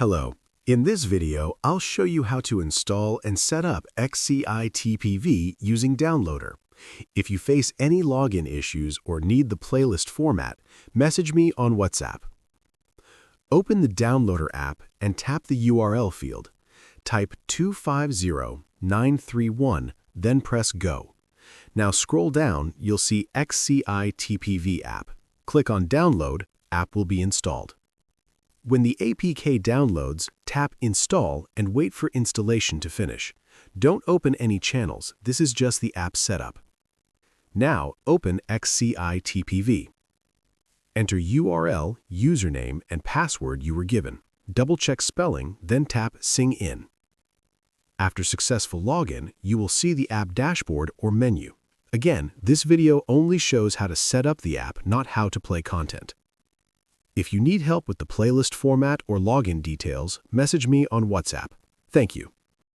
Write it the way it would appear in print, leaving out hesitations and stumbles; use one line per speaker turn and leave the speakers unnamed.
Hello. In this video, I'll show you how to install and set up XCIPTV using Downloader. If you face any login issues or need the playlist format, message me on WhatsApp. Open the Downloader app and tap the URL field. Type 250.931, then press Go. Now scroll down, you'll see XCIPTV app. Click on Download, app will be installed. When the APK downloads, tap Install and wait for installation to finish. Don't open any channels, this is just the app setup. Now open XCIPTV. Enter URL, username, and password you were given. Double-check spelling, then tap Sign In. After successful login, you will see the app dashboard or menu. Again, this video only shows how to set up the app, not how to play content. If you need help with the playlist format or login details, message me on WhatsApp. Thank you.